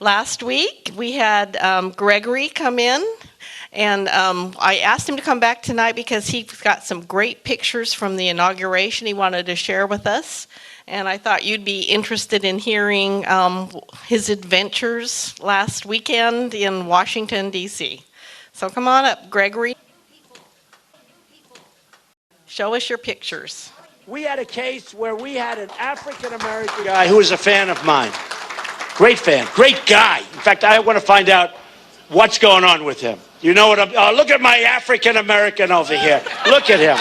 Last week, we had Gregory come in, and I asked him to come back tonight because he's got some great pictures from the inauguration he wanted to share with us. And I thought you'd be interested in hearing his adventures last weekend in Washington, D.C. So come on up, Gregory. Show us your pictures. We had a case where we had an African-American guy who was a fan of mine. Great fan, great guy. In fact, I want to find out what's going on with him. You know what I'm... look at my African-American over here. Look at him.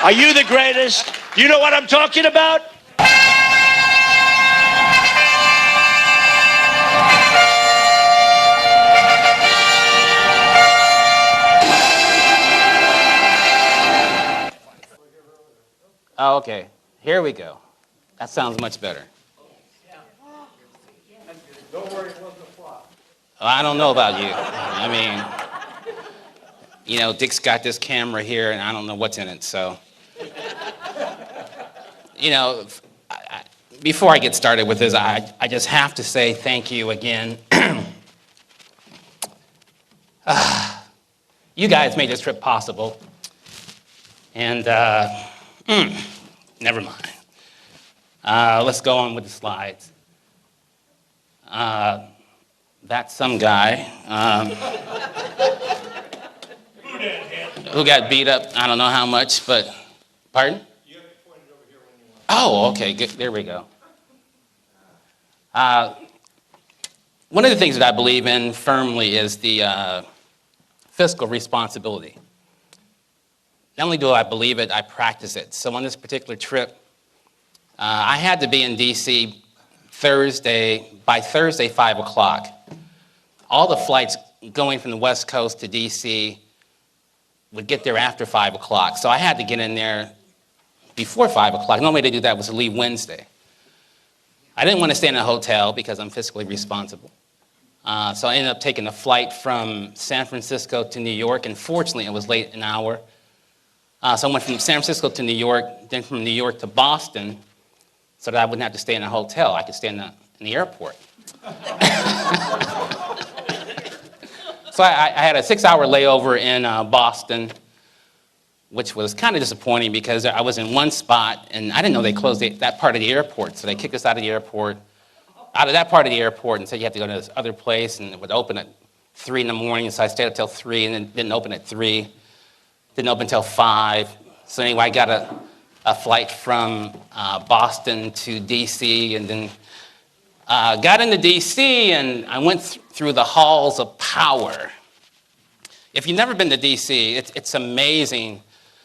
Are you the greatest? You know what I'm talking about? Oh, okay, here we go. That sounds much better. Don't worry, it wasn't a flop. Well, I don't know about you. I mean, you know, Dick's got this camera here, and I don't know what's in it, so. You know, before I get started with this, I just have to say thank you again. You guys made this trip possible. And, never mind. Let's go on with the slides. That's some guy who got beat up, I don't know how much, but, pardon? You have to point it over here when you want. Oh, okay, good. There we go. One of the things that I believe in firmly is the fiscal responsibility. Not only do I believe it, I practice it. So on this particular trip, I had to be in D.C. by Thursday, 5 o'clock. All the flights going from the West Coast to D.C. would get there after 5 o'clock. So I had to get in there before 5 o'clock. The only way to do that was to leave Wednesday. I didn't want to stay in a hotel because I'm fiscally responsible. So I ended up taking a flight from San Francisco to New York, and fortunately it was late an hour. So I went from San Francisco to New York, then from New York to Boston, so that I wouldn't have to stay in a hotel. I could stay in the airport. So I had a 6-hour layover in Boston, which was kind of disappointing because I was in one spot, and I didn't know they closed that part of the airport. So they kicked us out of the airport, out of that part of the airport, and said you have to go to this other place, and it would open at 3 in the morning. So I stayed up till 3, and then didn't open at 3. Didn't open until 5. So anyway, I got a flight from Boston to D.C. and then got into D.C. and I went through the halls of power. If you've never been to D.C., it's amazing.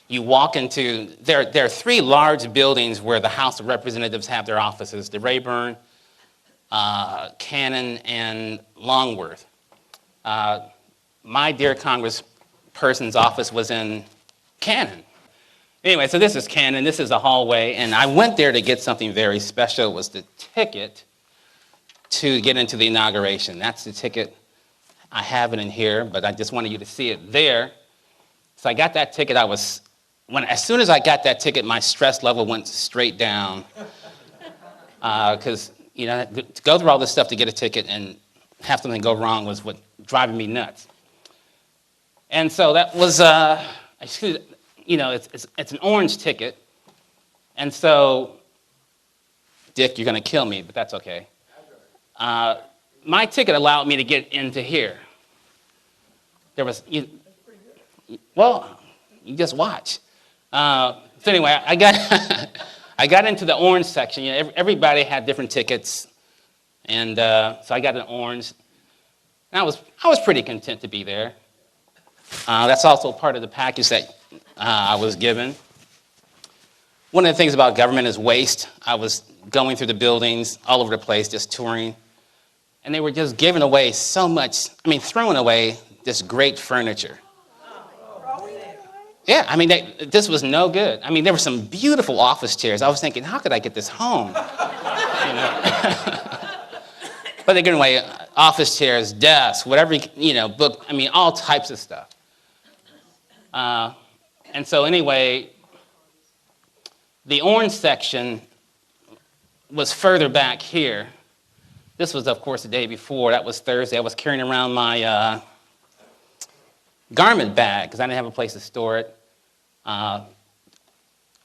You walk into, there are 3 large buildings where the House of Representatives have their offices, the Rayburn, Cannon, and Longworth. My dear Congressperson's office was in Cannon. Anyway, so this is Cannon, this is the hallway, and I went there to get something very special. It was the ticket to get into the inauguration. That's the ticket. I have it in here, but I just wanted you to see it there. So I got that ticket. As soon as I got that ticket, my stress level went straight down. Because, you know, to go through all this stuff to get a ticket and have something go wrong was what driving me nuts. And so that was, you know, it's an orange ticket. And so, Dick, you're going to kill me, but that's okay. My ticket allowed me to get into here. There was, well, you just watch. So anyway, I got I got into the orange section. You know, everybody had different tickets, and so I got an orange. And I was pretty content to be there. That's also part of the package that I was given. One of the things about government is waste. I was going through the buildings all over the place, just touring, and they were just giving away so much, throwing away this great furniture. Yeah, this was no good. There were some beautiful office chairs. I was thinking, how could I get this home? But they're giving away office chairs, desks, whatever, book, all types of stuff. And so anyway, the orange section was further back here. This was, of course, the day before. That was Thursday. I was carrying around my garment bag because I didn't have a place to store it.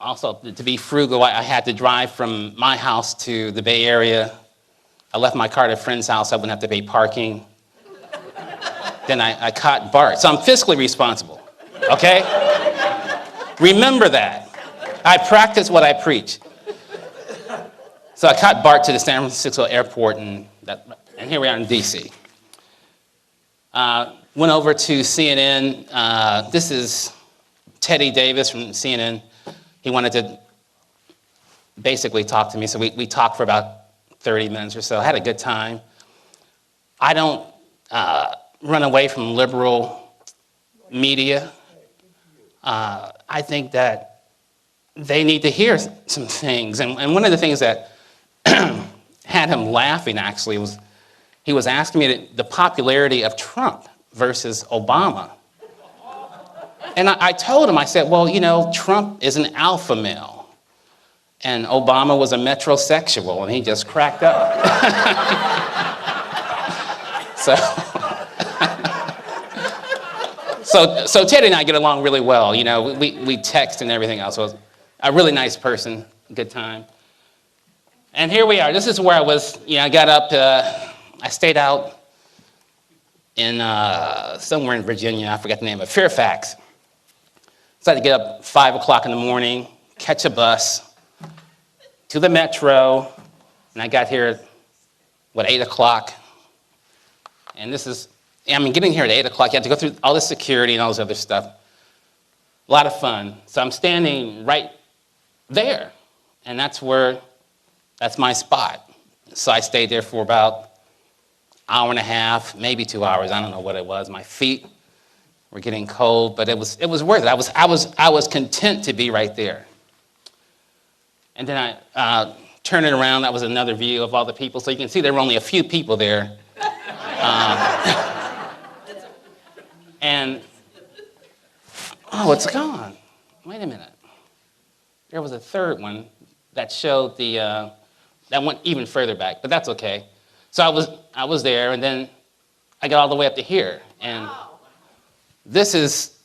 Also, to be frugal, I had to drive from my house to the Bay Area. I left my car at a friend's house. I wouldn't have to pay parking. Then I caught Bart. So I'm fiscally responsible, okay? Remember that. I practice what I preach. So I caught Bart to the San Francisco airport, and here we are in D.C. Went over to CNN. This is Teddy Davis from CNN. He wanted to basically talk to me, so we talked for about 30 minutes or so. I had a good time. I don't run away from liberal media. I think that they need to hear some things. And one of the things that had him laughing, actually, was he was asking me the popularity of Trump versus Obama. And I told him, I said, well, you know, Trump is an alpha male, and Obama was a metrosexual, and he just cracked up. So Teddy and I get along really well. You know, we text and everything else. So a really nice person, good time. And here we are. This is where I was. You know, I got up. I stayed out in somewhere in Virginia. I forgot the name of it, Fairfax. So I had to get up 5 o'clock in the morning, catch a bus to the metro, and I got here at 8 o'clock. And getting here at 8 o'clock, you have to go through all the security and all this other stuff. A lot of fun. So I'm standing right there, and that's my spot. So I stayed there for about an hour and a half, maybe 2 hours. I don't know what it was. My feet were getting cold, but it was worth it. I was content to be right there. And then I turned it around. That was another view of all the people. So you can see there were only a few people there. And it's gone. Wait a minute. There was a third one that showed that went even further back, but that's okay. So I was there, and then I got all the way up to here, and this is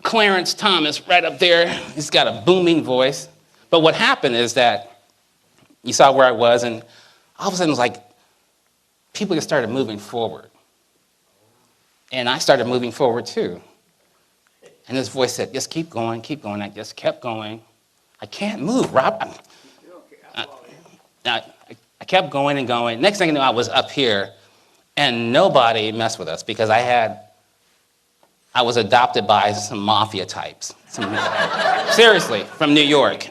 Clarence Thomas right up there. He's got a booming voice. But what happened is that you saw where I was, and all of a sudden it was like people just started moving forward. And I started moving forward too. And this voice said, just keep going, keep going. I just kept going. I can't move, Rob. I kept going and going. Next thing I knew, I was up here, and nobody messed with us because I was adopted by some mafia types. Seriously, from New York.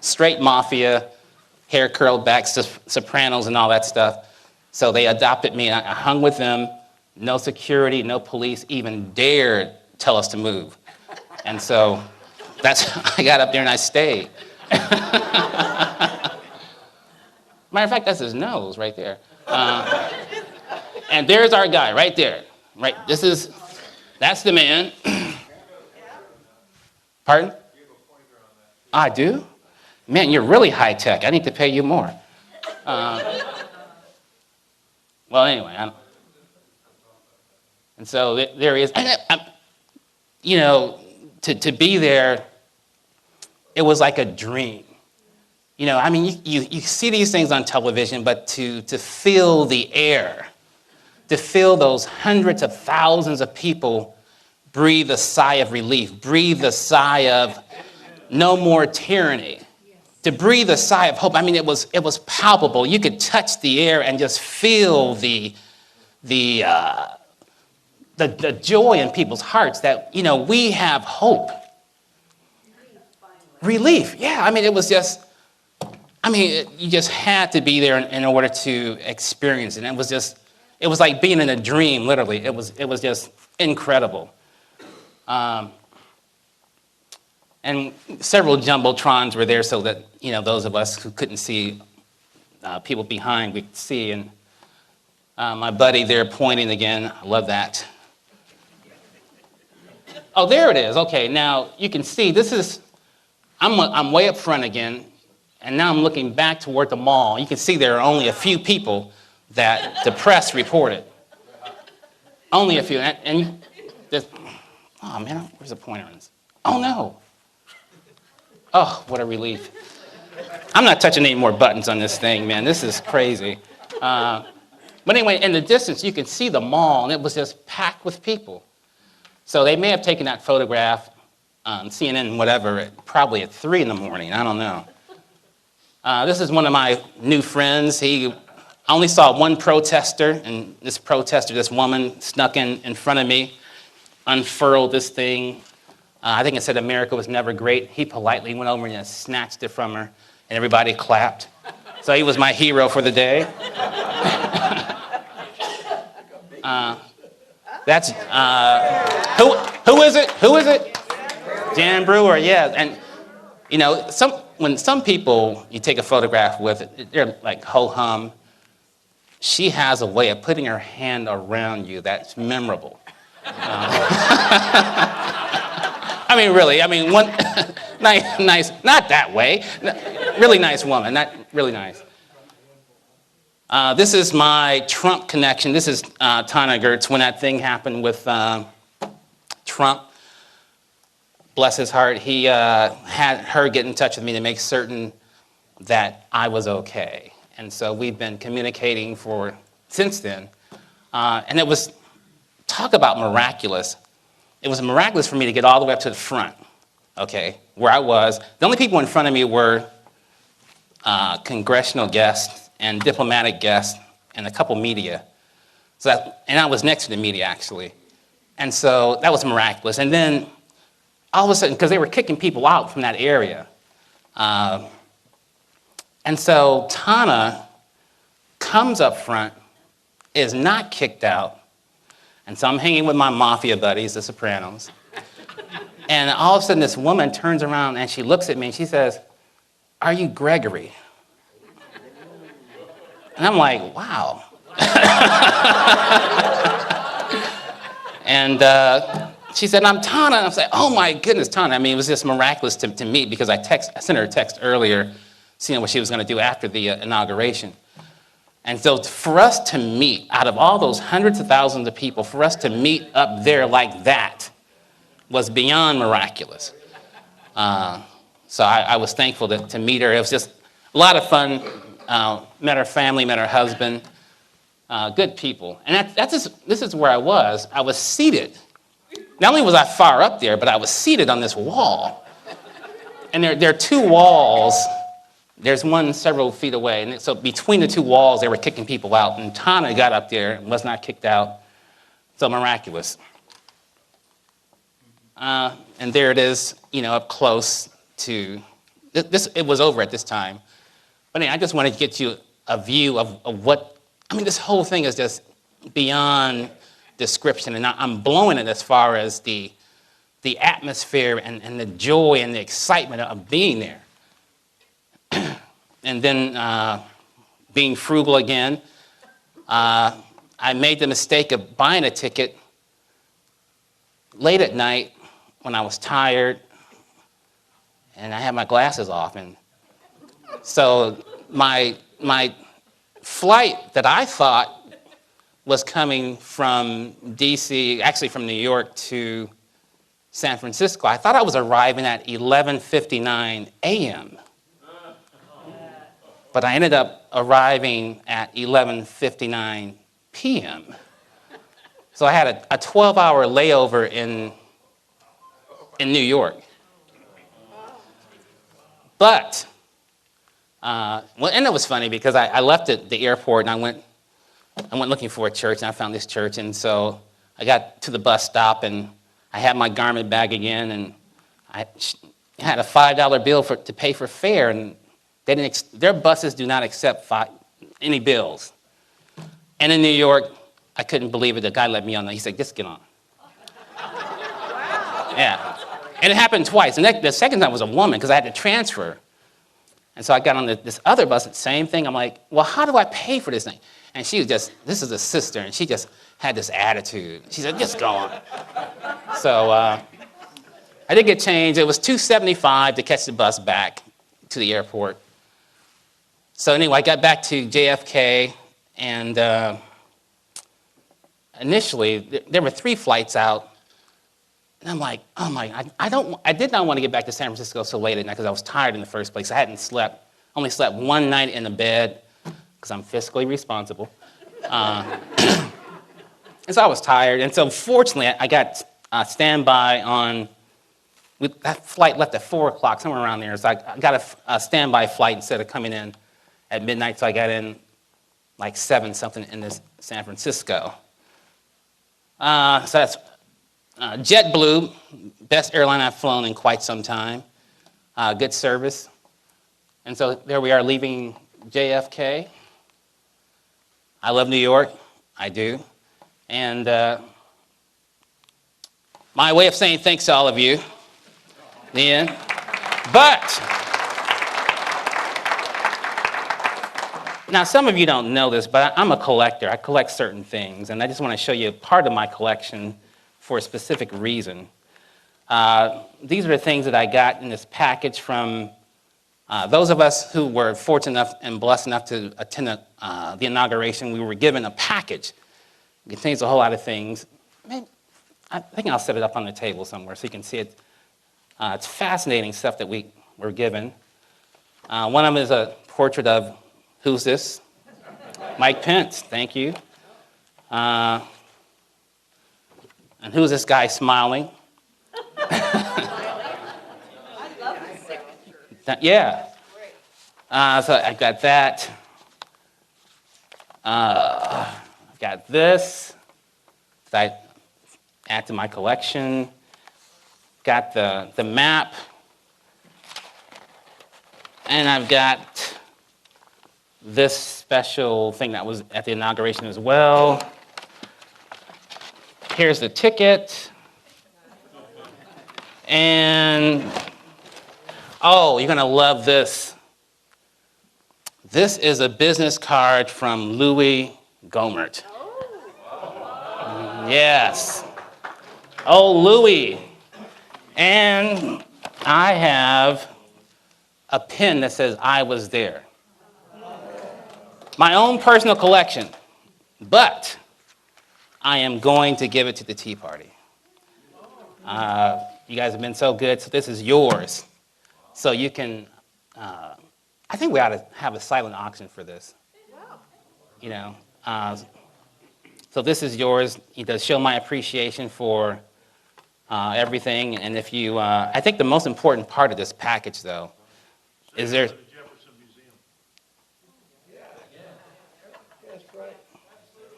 Straight mafia, hair curled back, sopranos and all that stuff. So they adopted me, and I hung with them. No security, no police even dared tell us to move. And so I got up there and I stayed. Matter of fact, that's his nose right there. And there's our guy right there. Right, that's the man. Pardon? I do? Man, you're really high tech. I need to pay you more. Well, anyway, and so there he is. You know, to be there, it was like a dream. You know, I mean, you see these things on television, but to feel the air, to feel those hundreds of thousands of people breathe a sigh of relief, breathe a sigh of no more tyranny, to breathe a sigh of hope. I mean, it was palpable. You could touch the air and just feel the joy in people's hearts that, you know, we have hope. Relief, yeah. I mean, it was just, you just had to be there in order to experience it. And it was like being in a dream, literally. It was just incredible. And several jumbotrons were there so that, you know, those of us who couldn't see people behind, we could see. And my buddy there pointing again, I love that. Oh, there it is. Okay, now you can see I'm way up front again, and now I'm looking back toward the mall. You can see there are only a few people, that the press reported. Only a few. And oh, man, where's the pointer on this? Oh, no. Oh, what a relief. I'm not touching any more buttons on this thing, man. This is crazy. But anyway, in the distance, you can see the mall, and it was just packed with people. So they may have taken that photograph on CNN, whatever, probably at 3 in the morning. I don't know. This is one of my new friends. I only saw one protester, and this woman, snuck in front of me, unfurled this thing. I think it said America was never great. He politely went over and just snatched it from her, and everybody clapped. So he was my hero for the day. That's who is it? Who is it? Jan Brewer. Yeah, and you know, when some people you take a photograph with, they're like ho hum. She has a way of putting her hand around you that's memorable. I mean, really. I mean, one nice, not that way. Really nice woman. Not really nice. This is my Trump connection. This is Tana Gertz when that thing happened with Trump. Bless his heart. He had her get in touch with me to make certain that I was okay. And so we've been communicating since then. And it was, talk about miraculous. It was miraculous for me to get all the way up to the front, okay, where I was. The only people in front of me were congressional guests and diplomatic guests and a couple media. And I was next to the media, actually. And so that was miraculous. And then all of a sudden, because they were kicking people out from that area. And so Tana comes up front, is not kicked out. And so I'm hanging with my mafia buddies, the Sopranos. And all of a sudden, this woman turns around and she looks at me and she says, "Are you Gregory?" And I'm like, wow. And she said, "I'm Tana." And I was like, oh my goodness, Tana. I mean, it was just miraculous to meet because I sent her a text earlier, seeing what she was going to do after the inauguration. And so for us to meet, out of all those hundreds of thousands of people, for us to meet up there like that was beyond miraculous. So I was thankful to meet her. It was just a lot of fun. Met her family, met her husband. Good people. And this is where I was. I was seated. Not only was I far up there, but I was seated on this wall. And there are two walls. There's one several feet away. And so between the two walls, they were kicking people out. And Tana got up there and was not kicked out. So miraculous. And there it is, up close to this. It was over at this time. But anyway, I just wanted to get you a view of what, this whole thing is just beyond description. And I'm blowing it as far as the atmosphere and the joy and the excitement of being there. And then being frugal again, I made the mistake of buying a ticket late at night when I was tired and I had my glasses off. And so my flight that I thought was coming from D.C., actually from New York to San Francisco, I thought I was arriving at 11:59 a.m. But I ended up arriving at 11:59 p.m. So I had a 12-hour layover in New York. But, and it was funny because I left at the airport and I went looking for a church and I found this church. And so I got to the bus stop and I had my garment bag again and I had a $5 bill to pay for fare, and their buses do not accept any bills. And in New York, I couldn't believe it. The guy let me on. He said, "Just get on." Wow. Yeah. And it happened twice. And the second time was a woman because I had to transfer. And so I got on this other bus, the same thing. I'm like, well, how do I pay for this thing? And she was this is a sister, and she just had this attitude. She said, "Just go on." So I did get changed. It was $2.75 to catch the bus back to the airport. So anyway, I got back to JFK, And initially, there were 3 flights out. And I'm like, oh my, I did not want to get back to San Francisco so late at night because I was tired in the first place. I hadn't slept, only slept one night in a bed because I'm fiscally responsible. And so I was tired. And so fortunately, I got standby on, that flight left at 4 o'clock, somewhere around there. So I got a standby flight instead of coming in at midnight. So I got in like 7 something in this San Francisco. So that's JetBlue, best airline I've flown in quite some time. Good service. And so there we are leaving JFK. I love New York. I do. And my way of saying thanks to all of you. The end. But now some of you don't know this, but I'm a collector. I collect certain things, and I just want to show you part of my collection for a specific reason. These are the things that I got in this package from those of us who were fortunate enough and blessed enough to attend the inauguration. We were given a package. It contains a whole lot of things. I think I'll set it up on the table somewhere so you can see it. It's fascinating stuff that we were given. One of them is a portrait of, who's this? Mike Pence, thank you. And who's this guy smiling? I love his signature. Yeah. So I got that. I've got this that I add to my collection. Got the map. And I've got this special thing that was at the inauguration as well. Here's the ticket. And, oh, you're going to love this. This is a business card from Louis Gohmert. Yes. Oh, Louis. And I have a pin that says, I was there. My own personal collection. But I am going to give it to the Tea Party. You guys have been so good, so this is yours. So you can, I think we ought to have a silent auction for this. You know, so this is yours. To show my appreciation for everything. And if you, I think the most important part of this package, though, is there.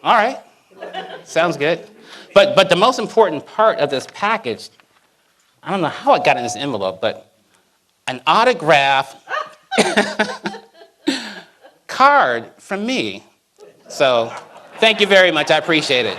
All right, sounds good. But the most important part of this package, I don't know how it got in this envelope, but an autograph card from me. So thank you very much. I appreciate it.